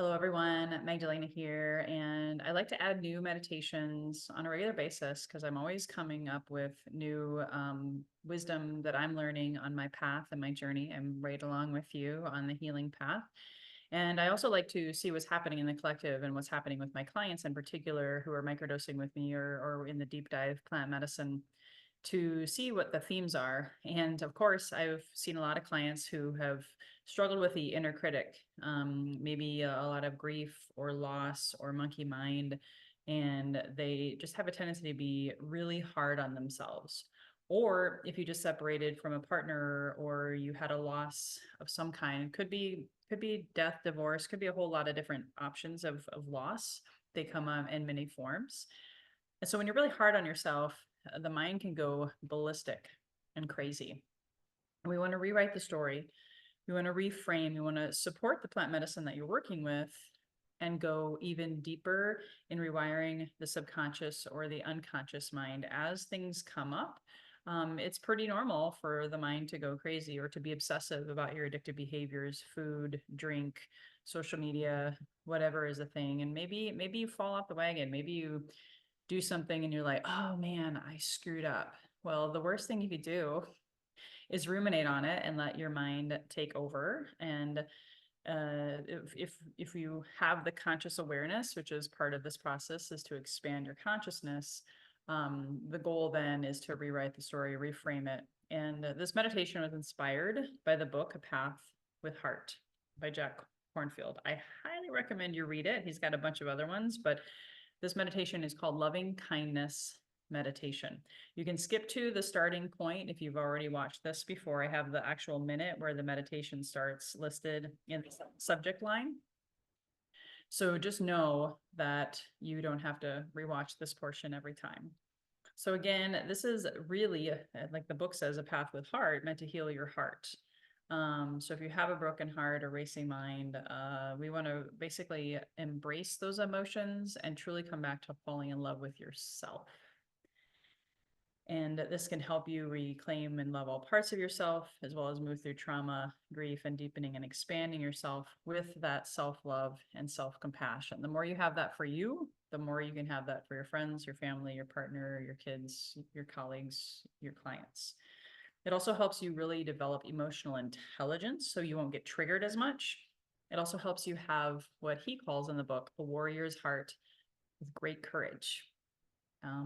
Hello, everyone. Magdalena here, and I like to add new meditations on a regular basis because I'm always coming up with new wisdom that I'm learning on my path and my journey. I'm right along with you on the healing path. And I also like to see what's happening in the collective and what's happening with my clients in particular who are microdosing with me or in the deep dive plant medicine to see what the themes are. And of course, I've seen a lot of clients who have struggled with the inner critic, maybe a lot of grief or loss or monkey mind, and they just have a tendency to be really hard on themselves. Or if you just separated from a partner or you had a loss of some kind, could be death, divorce, could be a whole lot of different options of loss. They come in many forms. And so when you're really hard on yourself, the mind can go ballistic and crazy. We want to rewrite the story. We want to reframe. We want to support the plant medicine that you're working with and go even deeper in rewiring the subconscious or the unconscious mind as things come up. It's pretty normal for the mind to go crazy or to be obsessive about your addictive behaviors, food, drink, social media, whatever is a thing. And maybe you fall off the wagon. Maybe you do something and you're like, oh man, I screwed up. Well, the worst thing you could do is ruminate on it and let your mind take over. And if you have the conscious awareness, which is part of this process, is to expand your consciousness. The goal then is to rewrite the story, reframe it. And this meditation was inspired by the book A Path with Heart by Jack Kornfield. I highly recommend you read it. He's got a bunch of other ones, but this meditation is called Loving Kindness Meditation. You can skip to the starting point if you've already watched this before. I have the actual minute where the meditation starts listed in the subject line. So just know that you don't have to rewatch this portion every time. So again, this is really, like the book says, a path with heart, meant to heal your heart. So if you have a broken heart or racing mind, we want to basically embrace those emotions and truly come back to falling in love with yourself. And this can help you reclaim and love all parts of yourself, as well as move through trauma, grief, and deepening and expanding yourself with that self-love and self-compassion. The more you have that for you, the more you can have that for your friends, your family, your partner, your kids, your colleagues, your clients. It also helps you really develop emotional intelligence so you won't get triggered as much. It also helps you have what he calls in the book a warrior's heart with great courage,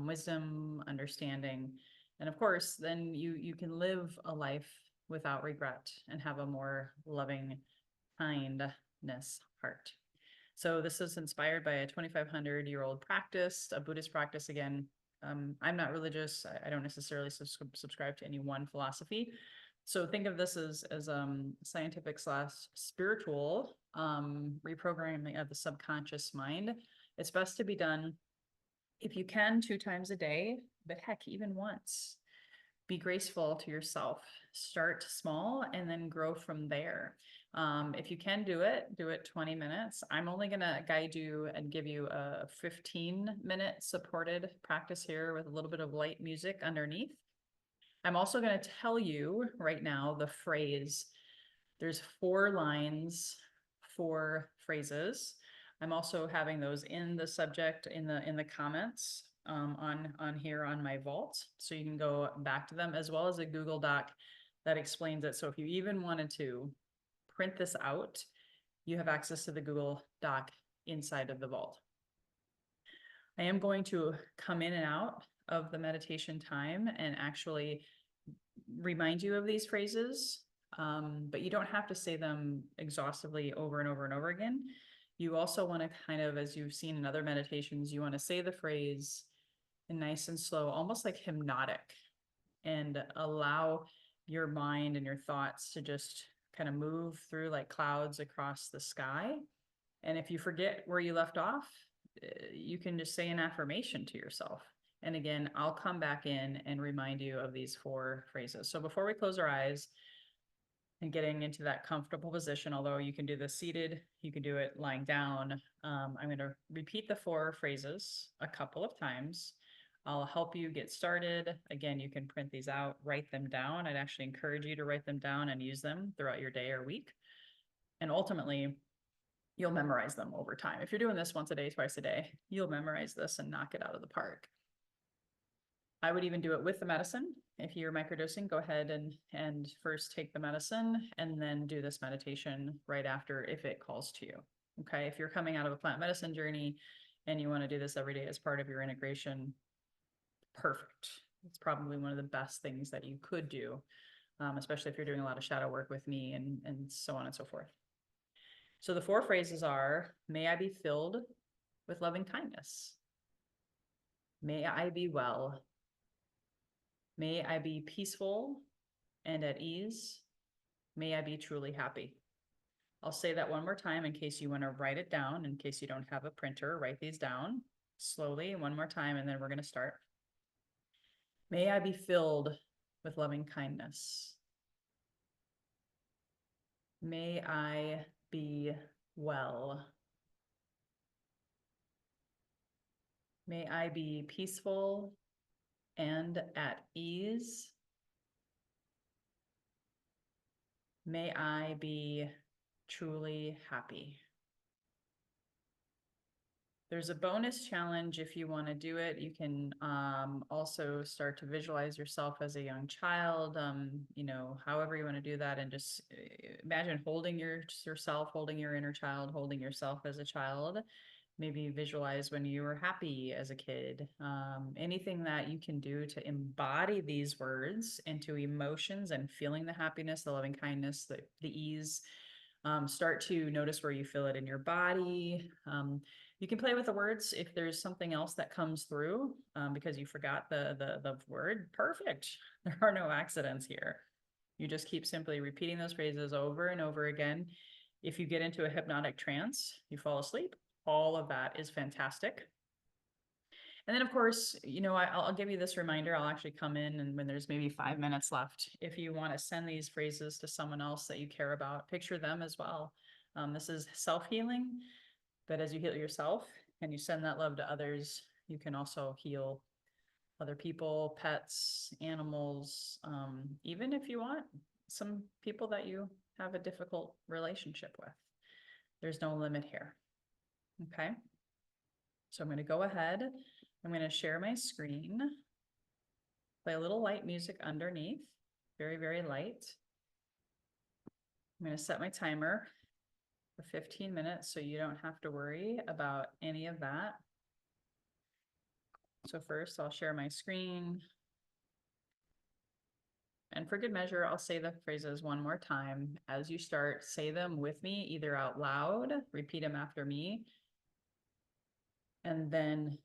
wisdom, understanding. And of course, then you can live a life without regret and have a more loving kindness heart. So this is inspired by a 2,500-year-old practice, a Buddhist practice. Again, I'm not religious. I don't necessarily subscribe to any one philosophy. So think of this as scientific / spiritual reprogramming of the subconscious mind. It's best to be done, if you can, 2 times a day, but heck, even once. Be graceful to yourself. Start small and then grow from there. If you can do it 20 minutes. I'm only going to guide you and give you a 15-minute supported practice here with a little bit of light music underneath. I'm also going to tell you right now the phrase. There's 4 lines, 4 phrases. I'm also having those in the subject in the comments on here on my vault, so you can go back to them, as well as a Google Doc that explains it. So if you even wanted to print this out, you have access to the Google Doc inside of the vault. I am going to come in and out of the meditation time and actually remind you of these phrases, but you don't have to say them exhaustively over and over and over again. You also want to kind of, as you've seen in other meditations, you want to say the phrase nice and slow, almost like hypnotic, and allow your mind and your thoughts to just kind of move through like clouds across the sky. And if you forget where you left off, you can just say an affirmation to yourself. And again, I'll come back in and remind you of these 4 phrases. So before we close our eyes and getting into that comfortable position, although you can do this seated, you can do it lying down. I'm going to repeat the 4 phrases a couple of times. I'll help you get started. Again, you can print these out, write them down. I'd actually encourage you to write them down and use them throughout your day or week. And ultimately, you'll memorize them over time. If you're doing this once a day, twice a day, you'll memorize this and knock it out of the park. I would even do it with the medicine. If you're microdosing, go ahead and first take the medicine and then do this meditation right after if it calls to you. Okay. If you're coming out of a plant medicine journey and you want to do this every day as part of your integration, perfect. It's probably one of the best things that you could do, especially if you're doing a lot of shadow work with me and so on and so forth. So the 4 phrases are, may I be filled with loving kindness. May I be well. May I be peaceful and at ease. May I be truly happy. I'll say that one more time in case you want to write it down, in case you don't have a printer, write these down slowly one more time, and then we're going to start. May I be filled with loving kindness. May I be well. May I be peaceful and at ease. May I be truly happy. There's a bonus challenge if you want to do it. You can also start to visualize yourself as a young child, however you want to do that, and just imagine holding yourself, holding your inner child, holding yourself as a child. Maybe visualize when you were happy as a kid. Anything that you can do to embody these words into emotions and feeling the happiness, the loving kindness, the ease. Start to notice where you feel it in your body. You can play with the words if there's something else that comes through because you forgot the word. Perfect. There are no accidents here. You just keep simply repeating those phrases over and over again. If you get into a hypnotic trance, you fall asleep. All of that is fantastic. And then, of course, I'll give you this reminder. I'll actually come in and when there's maybe 5 minutes left, if you want to send these phrases to someone else that you care about, picture them as well. This is self-healing, but as you heal yourself and you send that love to others, you can also heal other people, pets, animals, even if you want some people that you have a difficult relationship with. There's no limit here. Okay. So I'm going to go ahead. I'm going to share my screen, play a little light music underneath, very, very light. I'm going to set my timer for 15 minutes so you don't have to worry about any of that. So first I'll share my screen. And for good measure, I'll say the phrases one more time. As you start, say them with me, either out loud, repeat them after me, and then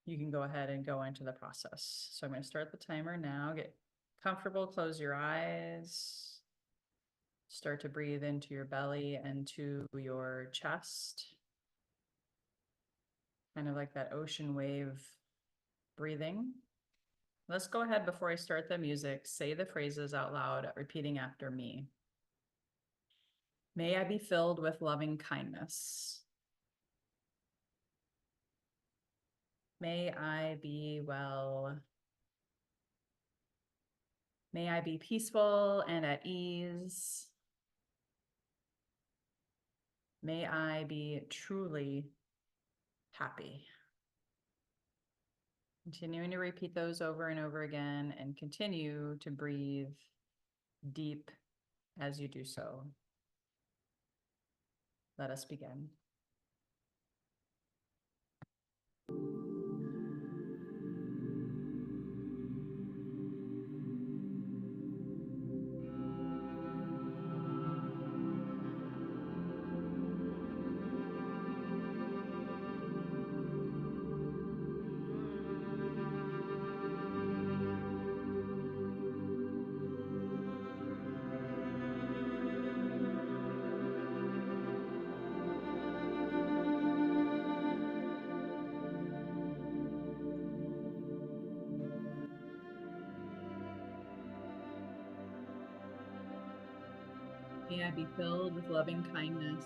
you can go ahead and go into the process. So I'm going to start the timer now. Get comfortable, close your eyes. Start to breathe into your belly and to your chest. Kind of like that ocean wave breathing. Let's go ahead before I start the music, say the phrases out loud, repeating after me. May I be filled with loving kindness. May I be well. May I be peaceful and at ease. May I be truly happy. Continuing to repeat those over and over again and continue to breathe deep as you do so. Let us begin. May I be filled with loving kindness.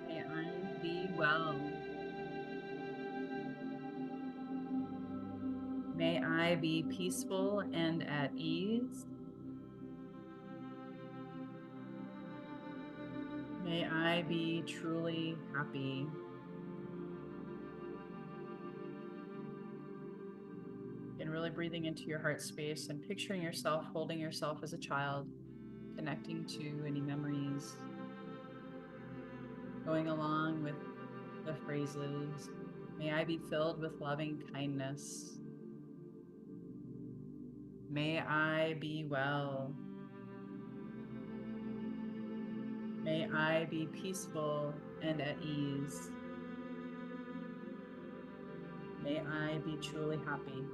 May I be well. May I be peaceful and at ease. May I be truly happy. And really breathing into your heart space and picturing yourself holding yourself as a child, connecting to any memories, going along with the phrases. May I be filled with loving kindness. May I be well. May I be peaceful and at ease. May I be truly happy.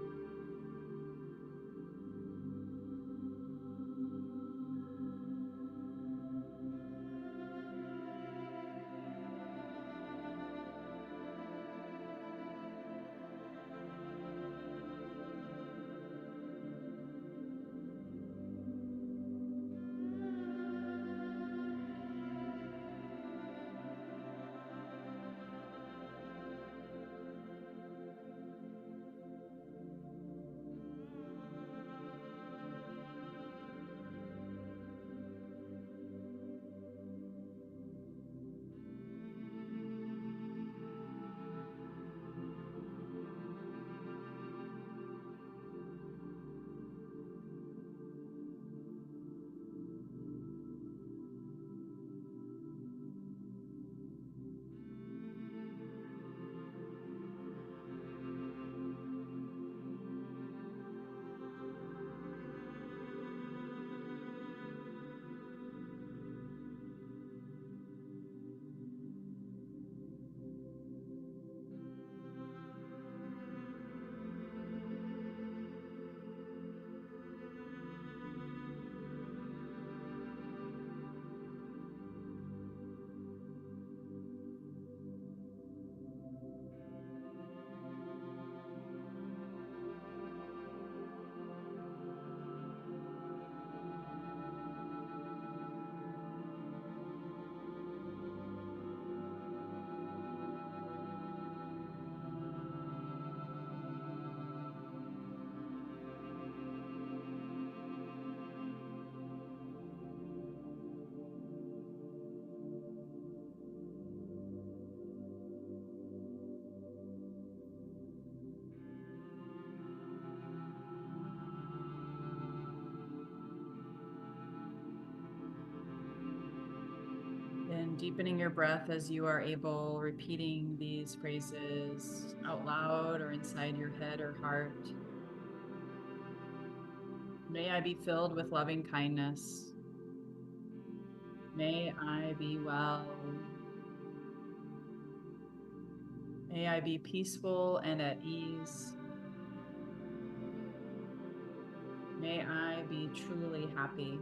And deepening your breath as you are able, repeating these phrases out loud or inside your head or heart. May I be filled with loving kindness. May I be well. May I be peaceful and at ease. May I be truly happy.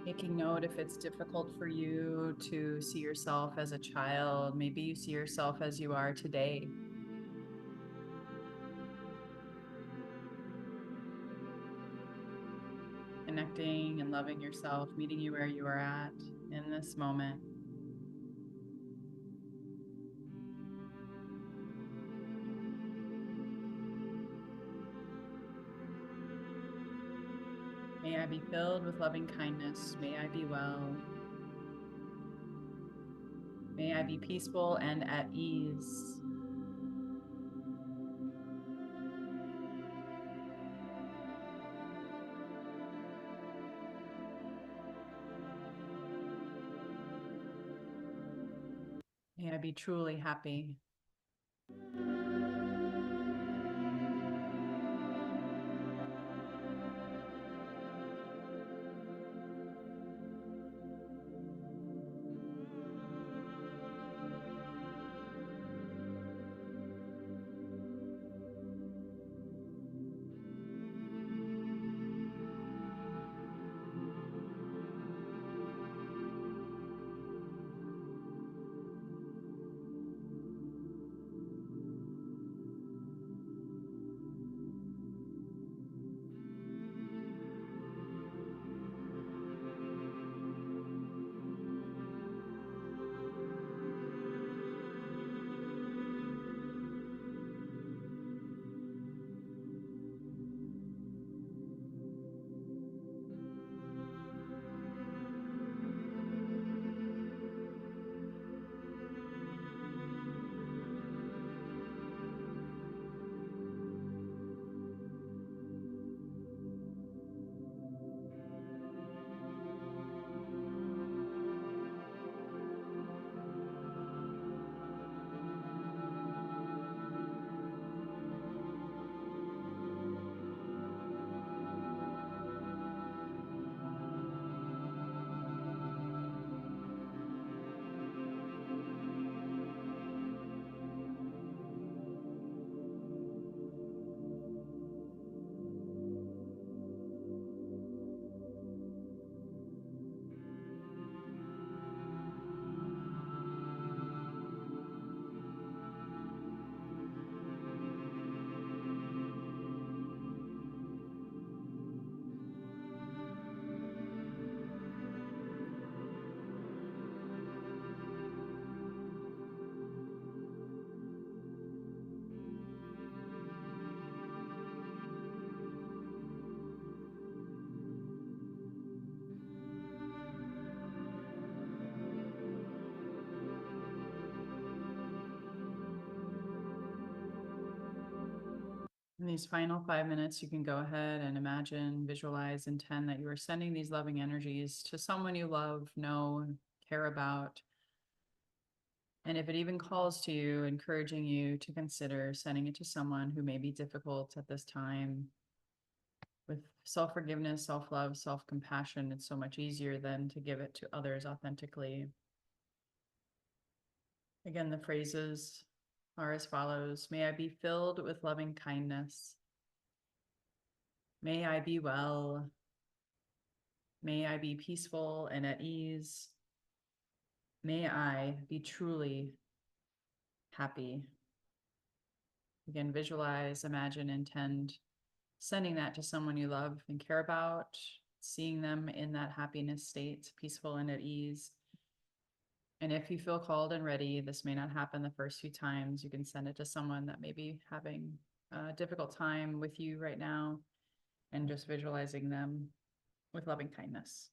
Taking note if it's difficult for you to see yourself as a child, maybe you see yourself as you are today. Connecting and loving yourself, meeting you where you are at in this moment. May I be filled with loving kindness. May I be well. May I be peaceful and at ease. May I be truly happy. In these final 5 minutes, you can go ahead and imagine, visualize, intend that you are sending these loving energies to someone you love, know, care about. And if it even calls to you, encouraging you to consider sending it to someone who may be difficult at this time. With self-forgiveness, self-love, self-compassion, it's so much easier than to give it to others authentically. Again, the phrases are as follows. May I be filled with loving kindness. May I be well. May I be peaceful and at ease. May I be truly happy. Again, visualize, imagine, intend sending that to someone you love and care about, seeing them in that happiness state, peaceful and at ease. And if you feel called and ready, this may not happen the first few times. You can send it to someone that may be having a difficult time with you right now, and just visualizing them with loving kindness.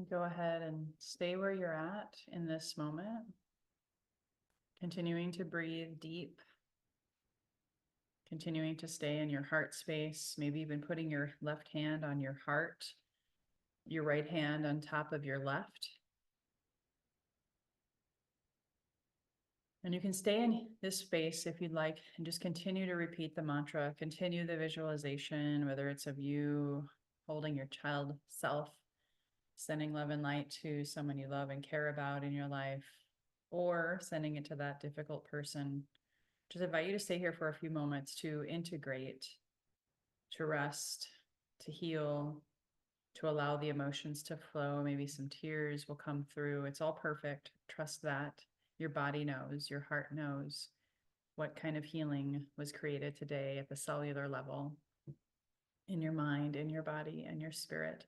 Go ahead and stay where you're at in this moment. Continuing to breathe deep. Continuing to stay in your heart space, maybe even putting your left hand on your heart, your right hand on top of your left. And you can stay in this space if you'd like, and just continue to repeat the mantra, continue the visualization, whether it's of you holding your child self, sending love and light to someone you love and care about in your life, or sending it to that difficult person. Just invite you to stay here for a few moments to integrate, to rest, to heal, to allow the emotions to flow. Maybe some tears will come through. It's all perfect. Trust that. Your body knows, your heart knows what kind of healing was created today at the cellular level, in your mind, in your body, and your spirit.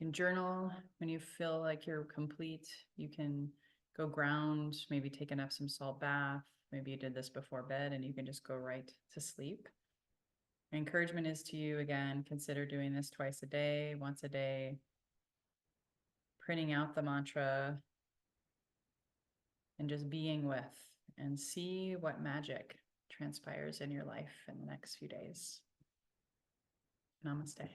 You can journal when you feel like you're complete. You can go ground, maybe take an Epsom salt bath. Maybe you did this before bed and you can just go right to sleep. My encouragement is to you, again, consider doing this twice a day, once a day, printing out the mantra and just being with, and see what magic transpires in your life in the next few days. Namaste.